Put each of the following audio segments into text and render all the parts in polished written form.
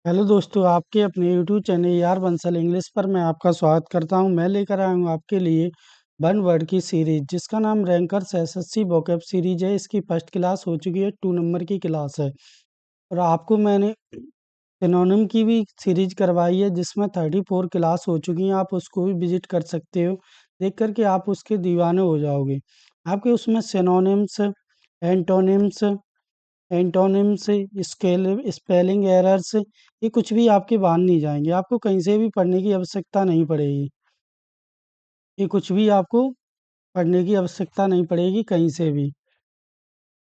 Hello दोस्तों, आपके अपने यूट्यूब चैनल यार बंसल इंग्लिश पर मैं आपका स्वागत करता हूं। मैं लेकर आया हूं आपके लिए वन वर्ड की सीरीज जिसका नाम रैंकर्स एसएससी वोकैब सीरीज है। इसकी फर्स्ट क्लास हो चुकी है, 2 नंबर की क्लास है। और आपको मैंने सिनोनिम की भी सीरीज करवाई है जिसमें 34 क्लास हो चुकी हैं। आप उसको भी विजिट कर सकते हो, देख करके आप उसके दीवाने हो जाओगे। आपके उसमें synonyms, antonyms, antonyms, scale spelling errors, ये कुछ भी आपके बाहर नहीं जाएंगे। आपको कहीं से भी पढ़ने की आवश्यकता नहीं पड़ेगी। ये कुछ भी आपको पढ़ने की आवश्यकता नहीं पड़ेगी कहीं से भी।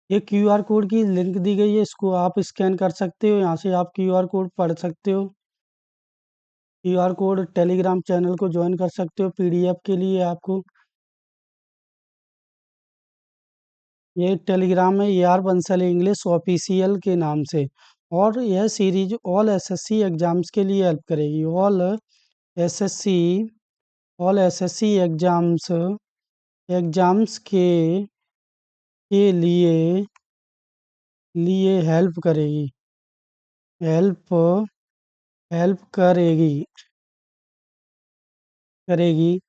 ये क्यूआर कोड की लिंक दी गई है, इसको आप स्कैन कर सकते हो। यहाँ से आप क्यूआर कोड पढ़ सकते हो। क्यूआर कोड टेलीग्राम चैनल को ज्वाइन कर सकते हो पीडीएफ के लिए। आपको ये टेलीग्राम में AR बंसल इंग्लिश ऑफिशियल के नाम से। और यह सीरीज ऑल एसएससी एग्जाम्स के लिए हेल्प करेगी। एसएससी एसएससी एग्जाम्स एग्जाम्स के लिए हेल्प हेल्प करेगी।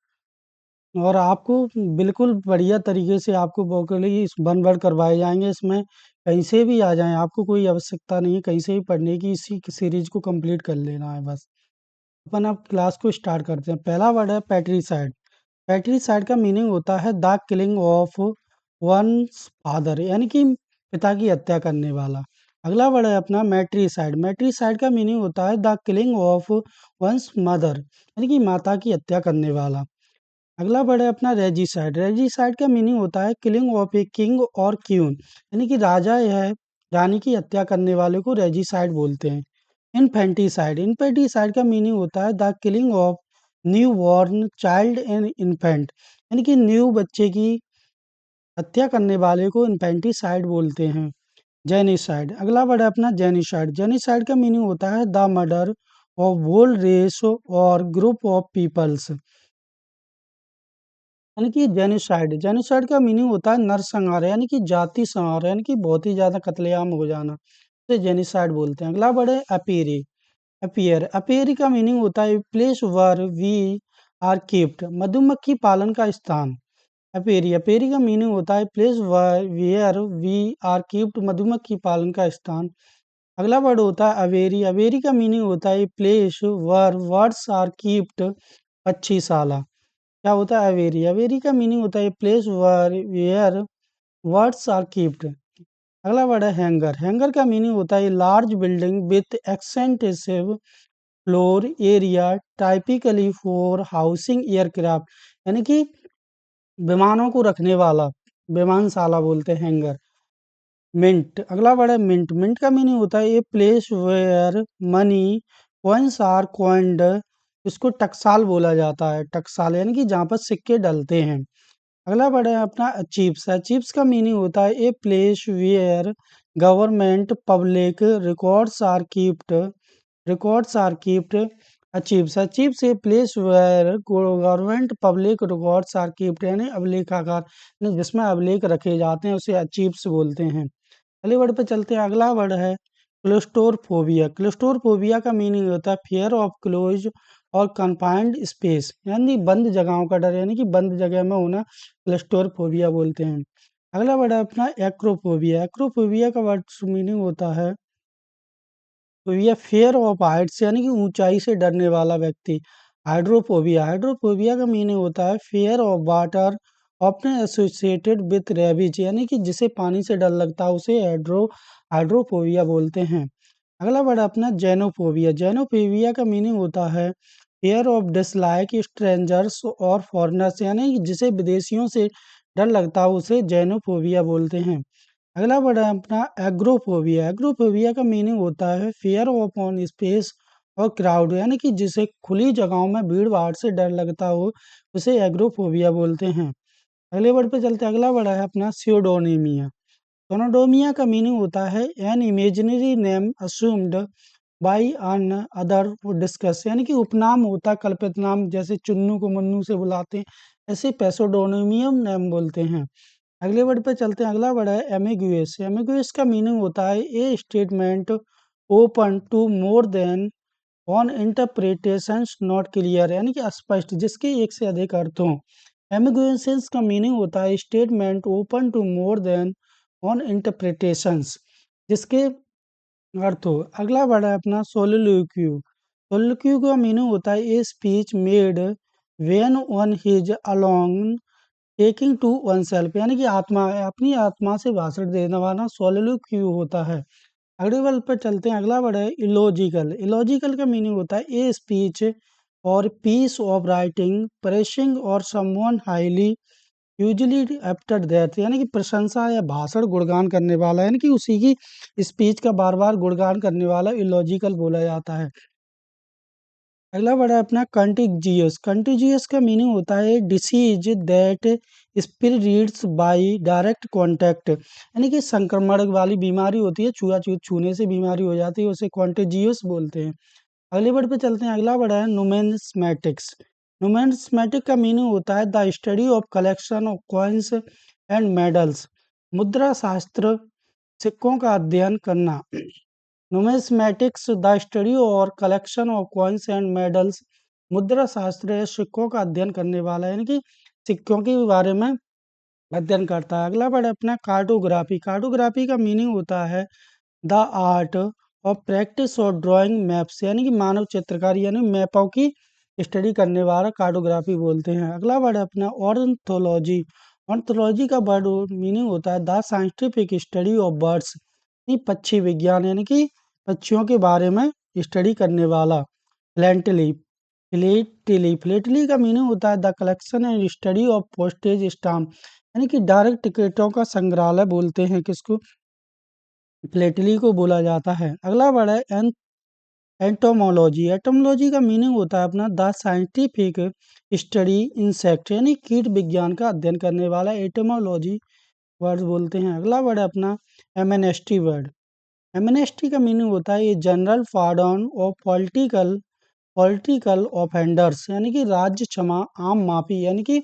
और आपको बिल्कुल बढ़िया तरीके से आपको वोकली वन वर्ड करवाए जाएंगे। इसमें कहीं से भी आ जाएं, आपको कोई आवश्यकता नहीं है कहीं से भी पढ़ने की। इसी सीरीज को कंप्लीट कर लेना है बस। अपन अब क्लास को स्टार्ट करते हैं। पहला वर्ड है पैट्रीसाइड। पैट्रीसाइड का मीनिंग होता है the killing of once father, यानी कि पिता की हत्या करने वाला। अगला वर्ड है अपना मैट्रीसाइड। मैट्रीसाइड का मीनिंग होता है the killing of one's mother, यानी कि माता की हत्या करने वाला। अगला वर्ड है अपना रेजिसाइड। रेजिसाइड का मीनिंग होता है किलिंग ऑफ ए किंग और क्वीन, यानी कि राजा या रानी की हत्या करने वाले को रेजिसाइड बोलते हैं। इन्फेंटिसाइड। इन्फेंटिसाइड का मीनिंग होता है the killing of new born child and infant, यानी कि न्यू बच्चे की हत्या करने वाले को इन्फेंटिसाइड बोलते हैं। जेनिसाइड। अगला वर्ड है अपना जेनिसाइड। जेनिसाइड का मीनिंग होता है the murder of whole race और ग्रुप ऑफ पीपल्स, यानी कि जेनिसाइड। जेनिसाइड का मीनिंग होता है नरसंहार, यानी कि जाति संहार, यानी कि बहुत ही ज्यादा कत्लेआम हो जाना, तो जेनिसाइड बोलते हैं। अगला वर्ड है अपीरी। अपियरी का मीनिंग होता है place where we are kept, मधुमक्खी पालन का स्थान। अपेरी का मीनिंग होता है place where we are kept, मधुमक्खी पालन का स्थान। अगला वर्ड होता है अवेरी। अवेरी का मीनिंग होता है place where words are kept, पक्षीशाला। क्या होता है अवेरी? अवेरी का मीनिंग होता है place where words are kept. अगला वर्ड है हैंगर। हैंगर का मीनिंग होता है large building with extensive floor area typically for housing aircraft, यानी कि विमानों को रखने वाला, विमानशाला बोलते हैं हैंगर। मिंट। अगला वर्ड है मिंट। मिंट का मीनिंग होता है a place where money coins are coined, इसको टकसाल बोला जाता है। टकसाल यानी कि जहाँ पर सिक्के डलते हैं। अगला वर्ड है अपना अचीव्स। अचीव्स का मीनिंग होता है a place where government public records are kept. Archives a place where government public records are kept, यानी अभिलेखागार, यानी जिसमें अभिलेख रखे जाते हैं उसे अचीव्स बोलते हैं। अगले वर्ड पे चलते हैं। अगला वर्ड है क्लोस्टोरफोबिया। क्लोस्टोरफोबिया का मीनिंग होता है फियर ऑफ क्लोज और कन्फाइंड स्पेस, यानी बंद जगहों का डर, यानी कि बंद जगह में होना क्लोस्टोरफोबिया बोलते हैं। अगला वर्ड है अपना एक्रोफोबिया। एक्रोफोबिया का वर्ड मीनिंग होता है तो ये फियर ऑफ हाइट्स, यानी कि ऊंचाई से डरने वाला व्यक्ति। हाइड्रोफोबिया। हाइड्रोफोबिया का मीनिंग होता है fear of water often associated with rabies, यानी कि जिसे पानी से डर लगता है उसे हाइड्रोफोबिया बोलते हैं। अगला वर्ड अपना जेनोफोबिया। जेनोफोबिया का मीनिंग होता है फियर ऑफ डिसलाइक स्ट्रेंजर्स और फॉरेनर्स, यानी कि जिसे विदेशियों से डर लगता है उसे जेनोफोबिया बोलते हैं। अगला वर्ड है अपना एग्रोफोबिया। एग्रोफोबिया का मीनिंग होता है फियर ऑफ ऑन स्पेस और क्राउड, यानी कि जिसे खुली जगहों में भीड़ भाड़ से डर लगता हो उसे एग्रोफोबिया बोलते हैं। अगले वर्ड पे चलते हैं। अगला वर्ड है अपना स्यूडोनीमिया। सोनोडोमिया का मीनिंग होता है an imaginary name assumed by another discuss, यानी कि उपनाम होता है कल्पित नाम, जैसे चुन्नू को मुन्नू से बुलाते हैं, ऐसे पेसोडोनिमियम नेम बोलते हैं। अगले वर्ड पे चलते हैं। अगला वर्ड है एमिगुएस। एमिगुएस का मीनिंग होता है a statement open to more than one interpretations not clear, यानी कि अस्पष्ट, जिसके एक से अधिक अर्थ हों। एम्बिगुएशंस का मीनिंग होता है statement open to more than one interpretations, जिसके अर्थ हो। अगला वर्ड है अपना सोलिलोक्यू। सोलिलोक्यू का मीनिंग होता है a speech made when one is alone talking to oneself, यानी कि अपनी आत्मा से भाषण देने वाला सोलिलोक्यू होता है। अगले वर्ड पर चलते हैं। अगला वर्ड है इलॉजिकल। इलॉजिकल का मीनिंग होता है ए स्पीच और पीस ऑफ राइटिंग प्रेसिंग और someone highly usually after that, यानी कि प्रशंसा या भाषण गुणगान करने वाला, यानी कि उसी की स्पीच का बार बार गुणगान करने वाला इलॉजिकल बोला जाता है। अगला वर्ड है अपना कंटीजियस। कंटीजियस का मीनिंग होता है disease that spreads by direct contact, यानी कि संक्रमण वाली बीमारी होती है, छुआछूत छूने से बीमारी हो जाती है, उसे कंटीजियस बोलते हैं। अगले वर्ड पे चलते हैं। अगला वर्ड है नुमेस्मैटिक्स। नुमेस्मैटिक का मीनिंग होता है the study of collection of coins and medals, मुद्रा शास्त्र, सिक्कों का अध्ययन करना। नुमेस्मैटिक्स द स्टडी और collection of coins and medals, मुद्रा शास्त्र या सिक्कों का अध्ययन करने वाला, यानी कि सिक्कों के बारे में अध्ययन करता है। अगला वर्ड है अपना कार्टोग्राफी। कार्टोग्राफी का मीनिंग होता है द आर्ट ऑफ प्रैक्टिस और ड्राइंग मैप्स, यानी कि मानव चित्रकारी यानी मैपों की स्टडी करने वाला कार्टोग्राफी बोलते हैं। अगला वर्ड है अपना ऑर्नथोलॉजी। ऑर्नथोलॉजी का वर्ड मीनिंग होता है the scientific study of birds, पक्षी विज्ञान, यानी कि पक्षियों के बारे में स्टडी करने वाला। फिलेंटली। फिलेटली का मीनिंग होता है the collection and study of postage stamp, यानी कि डायरेक्ट टिकटों का संग्रहालय बोलते हैं किसको, फिलेटली को बोला जाता है। अगला वर्ड है एंटोमोलॉजी। एटोमोलॉजी का मीनिंग होता है अपना द साइंटिफिक स्टडी इंसेक्ट, यानी कीट विज्ञान का अध्ययन करने वाला एटोमोलॉजी वर्ड बोलते हैं। अगला वर्ड है अपना एमएनएसटी वर्ड। एमनेस्टी का मीनिंग होता है ये general pardon of political political offenders, यानी कि राज्य क्षमा आम माफी, यानी कि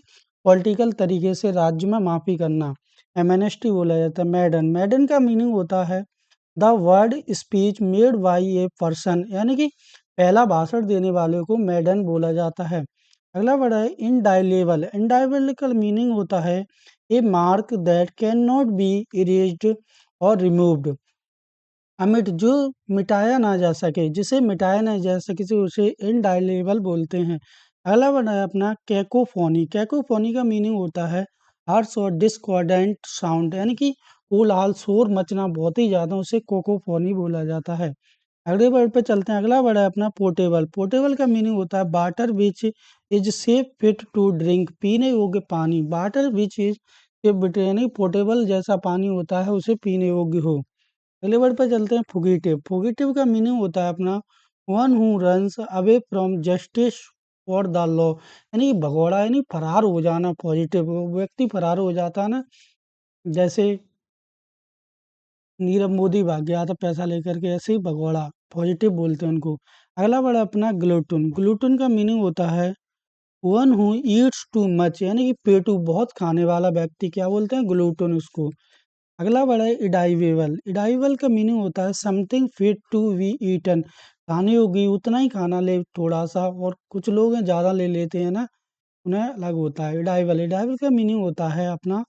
पॉलिटिकल तरीके से राज्य में माफी करना, एमनेस्टी बोला जाता है। मैडन। मैडन का मीनिंग होता है the word speech made by a person, यानी कि पहला भाषण देने वाले को मैडन बोला जाता है। अगला वर्ड है इनडाइलेबल। इनडाइलेबल का मीनिंग होता है a mark that can not be erased और रिमूव्ड, अमिट जो मिटाया ना जा सके, जिसे मिटाया ना जा सके से उसे इनडाइलेबल बोलते हैं। अगला वर्ड है अपना कैकोफोनी। कैकोफोनी का मीनिंग होता है हार्श और डिस्कॉर्डेंट साउंड, यानी कि कोलाहल शोर मचना बहुत ही ज्यादा, उसे कोकोफोनी बोला जाता है। अगले वर्ड पे चलते हैं। अगला वर्ड है अपना पोर्टेबल। पोर्टेबल का मीनिंग होता है water which is safe fit to drink, पीने योग्य पानी। वाटर विच इज सेफ, यानी पोर्टेबल जैसा पानी होता है उसे पीने योग्य हो। अगले वर्ड पर चलते हैं फुगिटिव। फुगिटिव का मीनिंग होता है अपना one who runs away from justice और द लॉ, यानी भगौड़ा, यानी फरार हो जाना। पॉजिटिव व्यक्ति फरार हो जाता है ना, जैसे नीरव मोदी भाग गया था पैसा लेकर के, ऐसे ही भगौड़ा, पॉजिटिव बोलते हैं उनको। अगला वर्ड है अपना ग्लूटन। ग्लूटन का मीनिंग होता है one who Yeats too much, यानी कि पेटू बहुत खाने वाला व्यक्ति, क्या बोलते हैं, ग्लूटन उसको। अगला वर्ड है इडाइवेबल। इडाइवेबल का मीनिंग होता है something fit to be eaten, खाने योग्य, उतना ही खाना ले थोड़ा सा, और कुछ लोग हैं ज़्यादा ले लेते हैं ना, उन्हें अलग होता है इडाइवल। इडाइवल का मीनिंग होता है अपना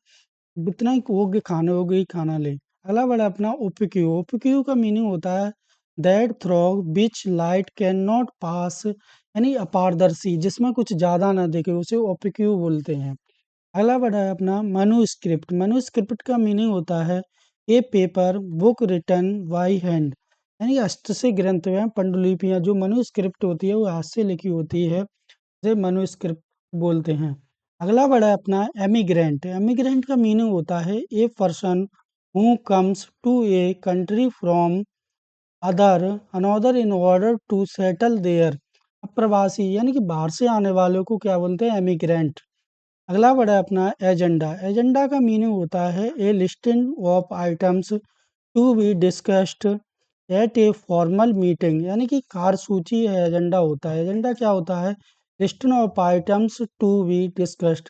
उतना ही योग्य खाने योग्य ही खाना ले। अगला वर्ड है अपना ओपिक्यू। ओपिक्यू का मीनिंग होता है that through which light can not pass, यानी अपारदर्शी, जिसमें कुछ ज़्यादा ना देखे, उसे ओपिक्यू बोलते हैं। अगला वर्ड है अपना मनुस्क्रिप्ट। मनुस्क्रिप्ट का मीनिंग होता है a paper book written by hand, यानी हस्त से ग्रंथ में पंडुलिपियां, जो मनुस्क्रिप्ट होती है वो हाथ से लिखी होती है, उसे मनुस्क्रिप्ट बोलते हैं। अगला वर्ड है अपना एमिग्रेंट। एमिग्रेंट का मीनिंग होता है a person who comes to a country from other another in order to settle there, प्रवासी, यानी कि बाहर से आने वालों को क्या बोलते हैं, एमिग्रेंट। अगला वर्ड है अपना एजेंडा। एजेंडा का मीनिंग होता है a listing of items to be discussed at a formal meeting, यानी कि कार्यसूची है एजेंडा होता है। एजेंडा क्या होता है, listing of items to be discussed,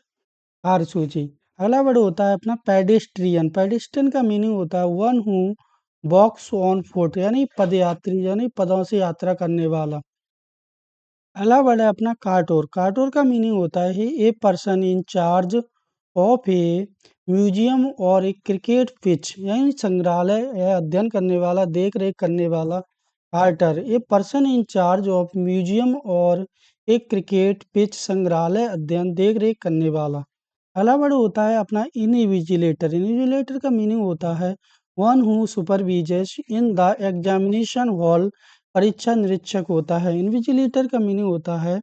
कार्यसूची। अगला वर्ड होता है अपना पेडिस्ट्रियन। पेडिस्ट्रियन का मीनिंग होता है one who walks on foot यानी पदयात्री यानी पदों से यात्रा करने वाला। अगला वर्ड है अपना कार्टोर। कार्टोर का मीनिंग होता है a person in charge of A museum और एक क्रिकेट पिच यानी संग्रहालय या अध्ययन करने वाला, देख रेख करने वाला। Curator a person in charge of museum और एक क्रिकेट पिच संग्रहालय अध्ययन देख रेख करने वाला। अगला वर्ड होता है अपना इनविजिलेटर। इनविजिलेटर का मीनिंग होता है one who supervises in the examination hall. परीक्षा निरीक्षक होता है। इन्विजिलेटर का मीनिंग होता है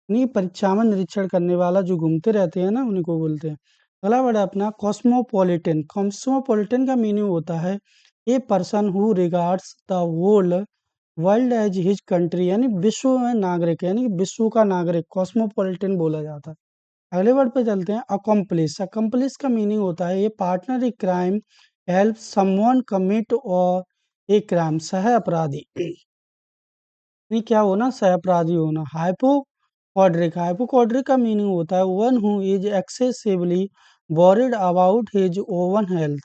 नहीं परीक्षा में निरीक्षण करने वाला, जो घूमते रहते हैं ना, उन्हीं को बोलते हैं। अगला वर्ड है अपना कॉस्मोपॉलिटन। कॉस्मोपॉलिटन का मीनिंग होता है a person who regards the whole world as his country यानी विश्व में नागरिक यानी कि विश्व का नागरिक कॉस्मोपॉलिटन बोला जाता है। अगले वर्ड पे चलते हैं अकम्प्लिश। अकम्प्लिश का मीनिंग होता है ये partner in crime, help someone commit और ए क्राइम, सह अपराधी नहीं क्या होना, सह अपराधी होना। हाइपोकॉड्रिक। हाइपोकॉड्रिक का मीनिंग होता है one who is excessively worried about his oven health.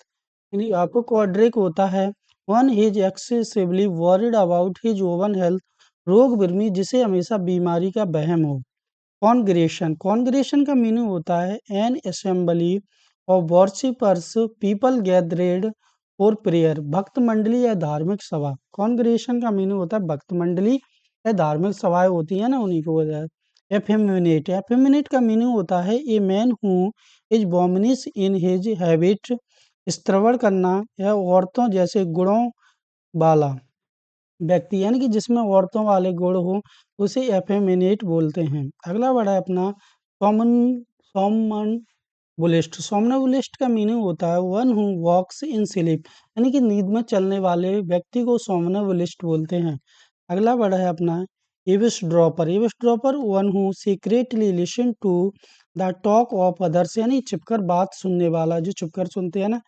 यानी हाइपोकॉड्रिक होता है one is excessively worried about his oven health, रोग बिरमी जिसे हमेशा बीमारी का वहम हो। कॉन्ग्रेशन। कॉन्ग्रेशन का मीनिंग होता है an assembly of worshippers people gathered for prayer. भक्त मंडली या धार्मिक सभा। कॉन्ग्रेशन का मीनिंग होता है भक्त मंडली या धार्मिक सभाएं होती है ना, उन्हीं को बोला जाए। एफेमिनेट। एफेमिनेट का मीनिंग होता है a man who is womanish in his habit. श्रवण करना या औरतों जैसे गुणों वाला व्यक्ति यानी कि जिसमें औरतों वाले गुण हो, उसे एफेमिनेट बोलते हैं। अगला वर्ड है अपना सोमन सोमनबुलिस्ट। सोमनबुलिस्ट का मीनिंग होता है one who walks in sleep यानी कि नींद में चलने वाले व्यक्ति को सोमनबुलिस्ट बोलते हैं। अगला वर्ड है अपना eavesdropper. Eavesdropper one who secretly listen to the talk of others यानी छिपकर बात सुनने वाला, जो छिपकर सुनते हैं ना,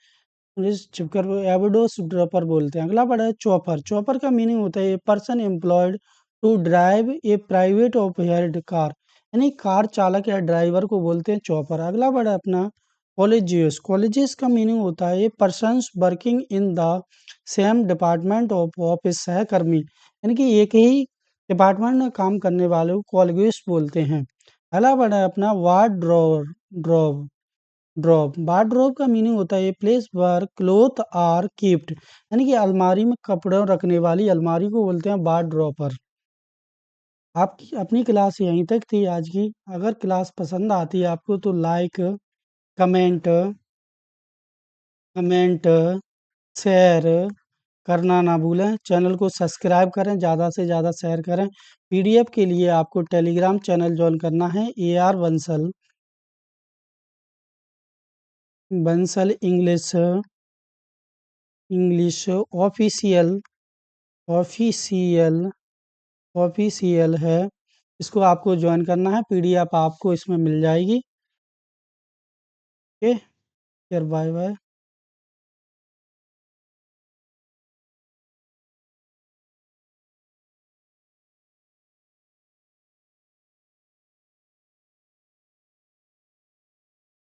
छिपकर एविडोस ड्रॉपर बोलते हैं। अगला वर्ड है चॉपर। चॉपर का मीनिंग होता है a person employed to drive a private of hired car यानी कार चालक या ड्राइवर को बोलते हैं चॉपर। अगला वर्ड है अपना कॉलेजियस। कॉलेजियस का मीनिंग होता है a person working in the same department of office, सहकर्मी यानी कि एक ही डिपार्टमेंट में काम करने वाले को कॉलेजियस बोलते हैं। अगला वर्ड है अपना वार्डरोब। Drop drop. वार्डरोब का मीनिंग होता है a place where cloth are kept यानी कि अलमारी में कपड़े रखने वाली अलमारी को बोलते हैं वार्डरोबर। आपकी अपनी क्लास यहीं तक थी आज की। अगर क्लास पसंद आती है आपको तो लाइक, कमेंट कमेंट शेयर करना ना भूलें। चैनल को सब्सक्राइब करें, ज़्यादा से ज़्यादा शेयर करें। पीडीएफ के लिए आपको टेलीग्राम चैनल ज्वाइन करना है AR Bansal. Bansal English English official official official है। इसको आपको ज्वाइन करना है, पीडीएफ आपको इसमें मिल जाएगी। ओके, फिर बाय बाय।